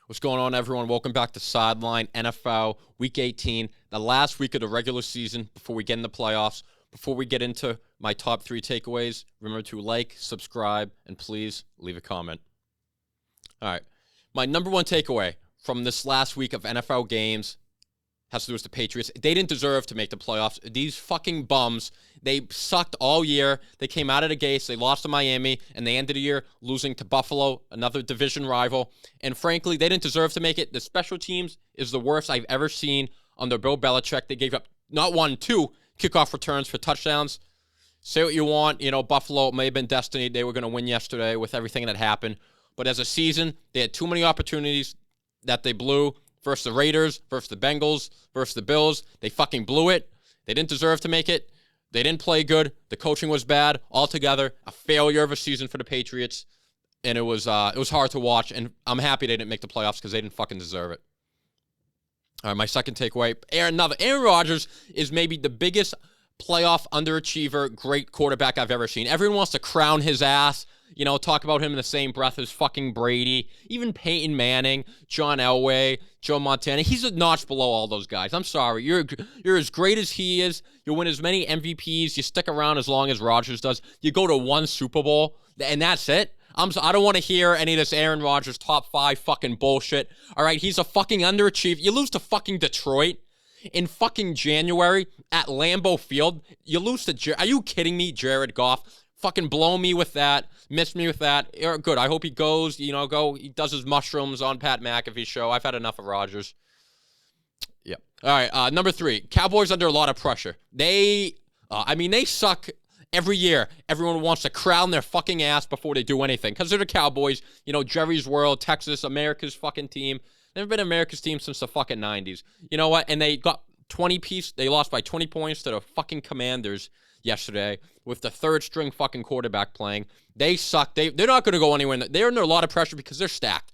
What's going on, everyone? Welcome back to Sidelined NFL Week 18, the last week of the regular season before we get in the playoffs. Before we get into my top 3 takeaways, remember to like, subscribe, and please leave a comment. All right. My number 1 takeaway from this last week of NFL games has to do with the Patriots. They didn't deserve to make the playoffs. These fucking bums, they sucked all year. They came out of the gates. They lost to Miami, and they ended the year losing to Buffalo, another division rival. And frankly, they didn't deserve to make it. The special teams is the worst I've ever seen under Bill Belichick. They gave up not 1, 2 kickoff returns for touchdowns. Say what you want. You know, Buffalo may have been destiny. They were going to win yesterday with everything that happened. But as a season, they had too many opportunities that they blew. Versus the Raiders, versus the Bengals, versus the Bills. They fucking blew it. They didn't deserve to make it. They didn't play good. The coaching was bad. Altogether, a failure of a season for the Patriots. And it was hard to watch. And I'm happy they didn't make the playoffs because they didn't fucking deserve it. All right, my second takeaway. Aaron Rodgers is maybe the biggest playoff underachiever, great quarterback I've ever seen. Everyone wants to crown his ass. You know, talk about him in the same breath as fucking Brady, even Peyton Manning, John Elway, Joe Montana. He's a notch below all those guys. I'm sorry. You're as great as he is. You win as many MVPs. You stick around as long as Rodgers does. You go to 1 Super Bowl, and that's it. I don't want to hear any of this Aaron Rodgers top 5 fucking bullshit. All right, he's a fucking underachiever. You lose to fucking Detroit in fucking January at Lambeau Field. You lose to are you kidding me, Jared Goff? Fucking blow me with that. Miss me with that. Good. I hope he goes, he does his mushrooms on Pat McAfee's show. I've had enough of Rodgers. Yeah. All right. Number 3, Cowboys under a lot of pressure. They suck every year. Everyone wants to crown their fucking ass before they do anything because they're the Cowboys. You know, Jerry's World, Texas, America's fucking team. Never been America's team since the fucking 90s. You know what? And they got 20 piece. They lost by 20 points to the fucking Commanders yesterday with the 3rd-string fucking quarterback playing. They suck. They're not going to go anywhere. They're under a lot of pressure because they're stacked.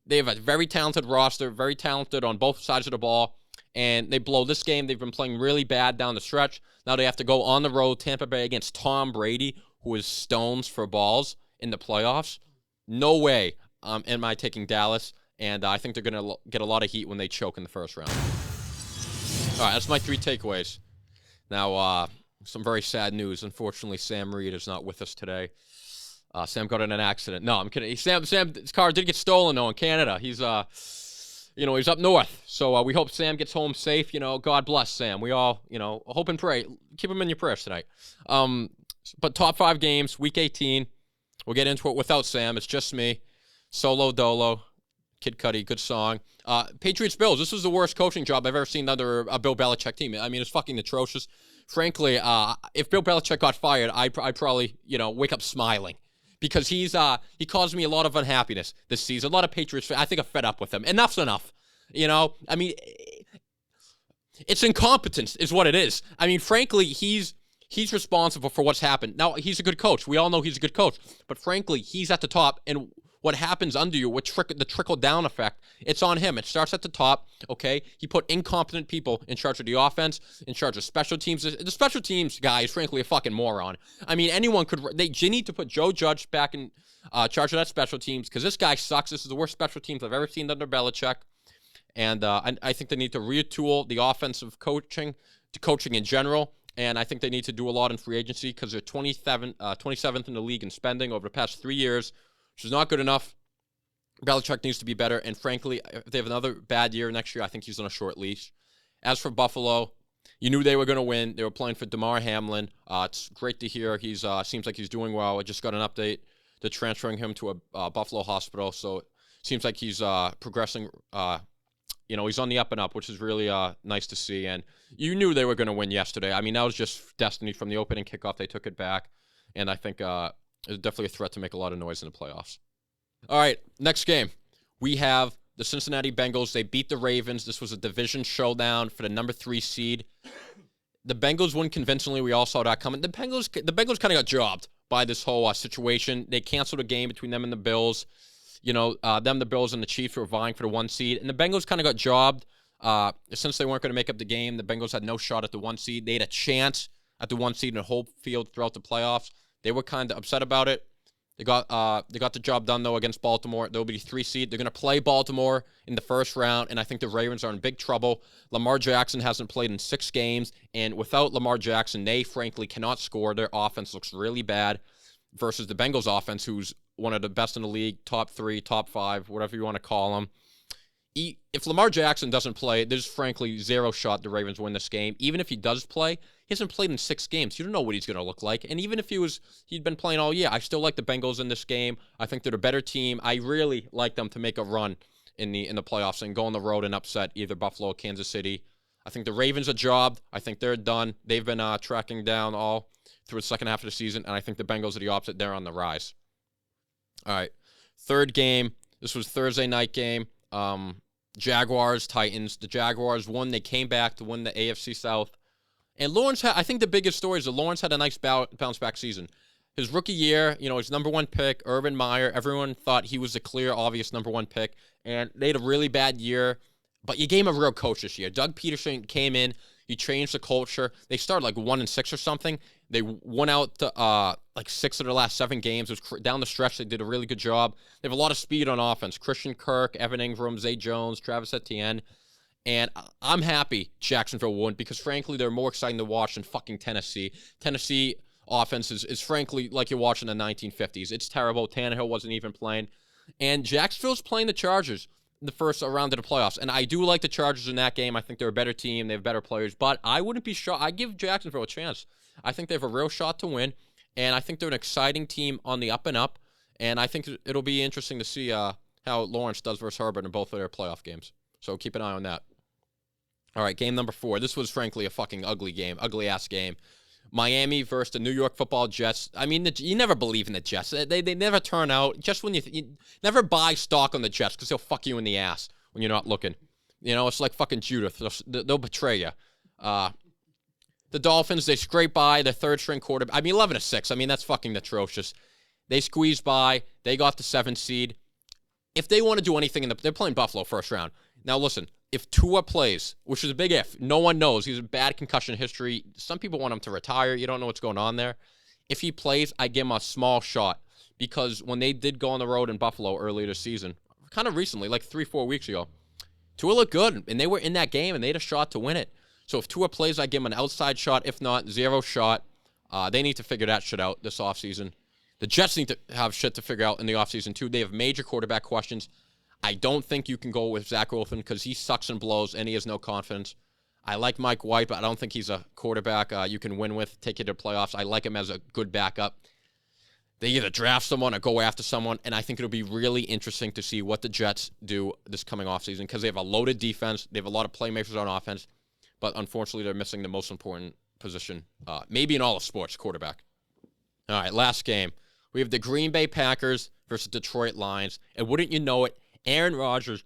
They have a very talented roster, very talented on both sides of the ball, and they blow this game. They've been playing really bad down the stretch. Now they have to go on the road, Tampa Bay, against Tom Brady, who is stones for balls in the playoffs. No way am I taking Dallas, and I think they're going to get a lot of heat when they choke in the first round. All right, that's my 3 takeaways. Now, some very sad news. Unfortunately, Sam Reed is not with us today. Sam got in an accident. No, I'm kidding. Sam's car did get stolen, though, in Canada. He's he's up north. So we hope Sam gets home safe. You know, God bless Sam. We all, hope and pray. Keep him in your prayers tonight. But top 5 games, Week 18. We'll get into it without Sam. It's just me. Solo Dolo. Kid Cudi, good song. Patriots Bills. This was the worst coaching job I've ever seen under a Bill Belichick team. I mean, it's fucking atrocious. Frankly, if Bill Belichick got fired, I'd probably, wake up smiling because he caused me a lot of unhappiness this season. A lot of Patriots, I think, are fed up with him. Enough's enough. I mean, it's incompetence is what it is. I mean, frankly, he's responsible for what's happened. Now, he's a good coach. We all know he's a good coach. But frankly, he's at the top, and what happens under you, the trickle-down effect, it's on him. It starts at the top, okay? He put incompetent people in charge of the offense, in charge of special teams. The special teams guy is, frankly, a fucking moron. I mean, anyone could... They need to put Joe Judge back in charge of that special teams because this guy sucks. This is the worst special teams I've ever seen under Belichick. And I think they need to retool the offensive coaching to coaching in general. And I think they need to do a lot in free agency because they're 27th in the league in spending over the past 3 years, which is not good enough. Belichick needs to be better. And frankly, if they have another bad year next year, I think he's on a short leash. As for Buffalo, you knew they were going to win. They were playing for Damar Hamlin. It's great to hear. He's seems like he's doing well. I just got an update. They're transferring him to a Buffalo hospital. So it seems like he's progressing. He's on the up and up, which is really nice to see. And you knew they were going to win yesterday. I mean, that was just destiny from the opening kickoff. They took it back. And I think it's definitely a threat to make a lot of noise in the playoffs. All right, next game. We have the Cincinnati Bengals. They beat the Ravens. This was a division showdown for the number 3 seed. The Bengals won convincingly. We all saw that coming. The Bengals kind of got jobbed by this whole situation. They canceled a game between them and the Bills. The Bills and the Chiefs were vying for the 1 seed. And the Bengals kind of got jobbed. Since they weren't going to make up the game, the Bengals had no shot at the 1 seed. They had a chance at the 1 seed in the whole field throughout the playoffs. They were kind of upset about it. They got the job done, though, against Baltimore. They'll be 3 seed. They're going to play Baltimore in the first round, and I think the Ravens are in big trouble. Lamar Jackson hasn't played in 6 games, and without Lamar Jackson, they, frankly, cannot score. Their offense looks really bad versus the Bengals offense, who's one of the best in the league, top 3, top 5, whatever you want to call them. If Lamar Jackson doesn't play, there's frankly zero shot the Ravens win this game. Even if he does play, he hasn't played in 6 games. You don't know what he's going to look like. And even if he'd been playing all year, I still like the Bengals in this game. I think they're a better team. I really like them to make a run in the playoffs and go on the road and upset either Buffalo or Kansas City. I think the Ravens are jobbed. I think they're done. They've been tracking down all through the second half of the season, and I think the Bengals are the opposite. They're on the rise. All right, third game. This was Thursday night game. Jaguars, Titans. The Jaguars won. They came back to win the AFC South. And Lawrence I think the biggest story is that Lawrence had a nice bounce-back season. His rookie year, his number 1 pick, Urban Meyer, everyone thought he was the clear, obvious number 1 pick. And they had a really bad year. But you gave him a real coach this year. Doug Peterson came in. He changed the culture. They started like 1-6 or something. They won out to, 6 of their last 7 games. It was down the stretch. They did a really good job. They have a lot of speed on offense. Christian Kirk, Evan Ingram, Zay Jones, Travis Etienne. And I'm happy Jacksonville won because, frankly, they're more exciting to watch than fucking Tennessee. Tennessee offense is frankly, like you're watching the 1950s. It's terrible. Tannehill wasn't even playing. And Jacksonville's playing the Chargers in the first round of the playoffs. And I do like the Chargers in that game. I think they're a better team. They have better players. But I wouldn't be shocked. I give Jacksonville a chance. I think they have a real shot to win. And I think they're an exciting team on the up and up. And I think it'll be interesting to see how Lawrence does versus Herbert in both of their playoff games. So keep an eye on that. All right, game number 4. This was, frankly, a fucking ugly game, ugly-ass game. Miami versus the New York Football Jets. I mean, you never believe in the Jets. They never turn out. Just when you never buy stock on the Jets because they'll fuck you in the ass when you're not looking. It's like fucking Judith. They'll betray you. The Dolphins, they scrape by their third-string quarterback. I mean, 11-6. I mean, that's fucking atrocious. They squeezed by. They got the 7th seed. If they want to do anything, they're playing Buffalo first round. Now, listen. If Tua plays, which is a big if, no one knows. He's a bad concussion history. Some people want him to retire. You don't know what's going on there. If he plays, I give him a small shot because when they did go on the road in Buffalo earlier this season, kind of recently, like 3-4 weeks ago, Tua looked good, and they were in that game, and they had a shot to win it. So if Tua plays, I give him an outside shot. If not, 0 shot. They need to figure that shit out this offseason. The Jets need to have shit to figure out in the offseason, too. They have major quarterback questions. I don't think you can go with Zach Wilson because he sucks and blows and he has no confidence. I like Mike White, but I don't think he's a quarterback you can win with, take you to playoffs. I like him as a good backup. They either draft someone or go after someone, and I think it'll be really interesting to see what the Jets do this coming offseason because they have a loaded defense. They have a lot of playmakers on offense, but unfortunately they're missing the most important position, maybe in all of sports, quarterback. All right, last game. We have the Green Bay Packers versus Detroit Lions, and wouldn't you know it, Aaron Rodgers,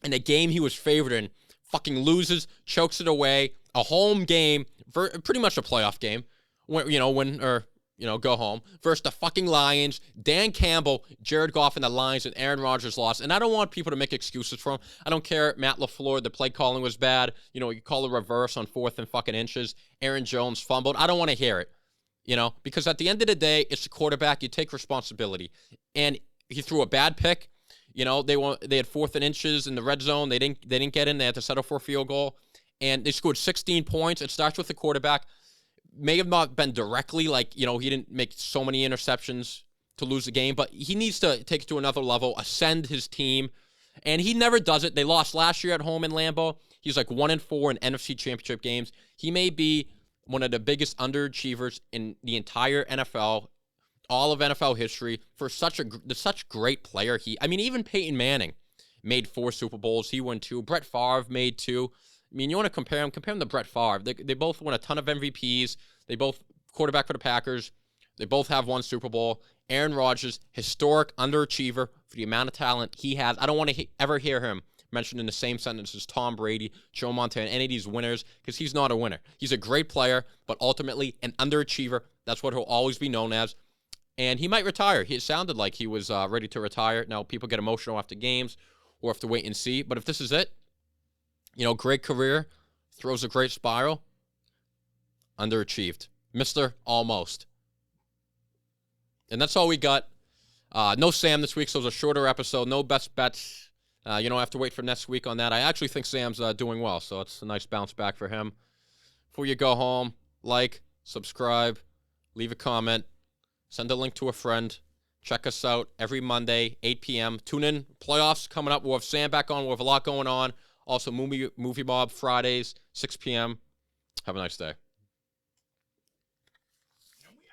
in a game he was favored in, fucking loses, chokes it away, a home game, pretty much a playoff game, go home, versus the fucking Lions, Dan Campbell, Jared Goff and the Lions, and Aaron Rodgers lost. And I don't want people to make excuses for him. I don't care, Matt LaFleur, the play calling was bad. You call a reverse on 4th and fucking inches. Aaron Jones fumbled. I don't want to hear it, because at the end of the day, it's the quarterback. You take responsibility. And he threw a bad pick. They had 4th and inches in the red zone. They didn't get in. They had to settle for a field goal. And they scored 16 points. It starts with the quarterback. May have not been directly he didn't make so many interceptions to lose the game, but he needs to take it to another level, ascend his team. And he never does it. They lost last year at home in Lambeau. He's like 1-4 in NFC Championship games. He may be one of the biggest underachievers in the entire NFL, all of NFL history, for such great player. Even Peyton Manning made 4 Super Bowls. He won 2. Brett Favre made 2. You want to compare him to Brett Favre. They both won a ton of MVPs. They both quarterback for the Packers. They both have 1 Super Bowl. Aaron Rodgers, historic underachiever for the amount of talent he has. I don't want to ever hear him mentioned in the same sentence as Tom Brady, Joe Montana, any of these winners, because he's not a winner. He's a great player, but ultimately an underachiever. That's what he'll always be known as. And he might retire. It sounded like he was ready to retire. Now, people get emotional after games. We'll have to wait and see. But if this is it, great career, throws a great spiral, underachieved. Mr. Almost. And that's all we got. No Sam this week, so it was a shorter episode. No best bets. You don't have to wait for next week on that. I actually think Sam's doing well, so it's a nice bounce back for him. Before you go home, like, subscribe, leave a comment, send a link to a friend. Check us out every Monday, 8 p.m. Tune in. Playoffs coming up. We'll have Sam back on. We'll have a lot going on. Also, Movie Mob Fridays, 6 p.m. Have a nice day.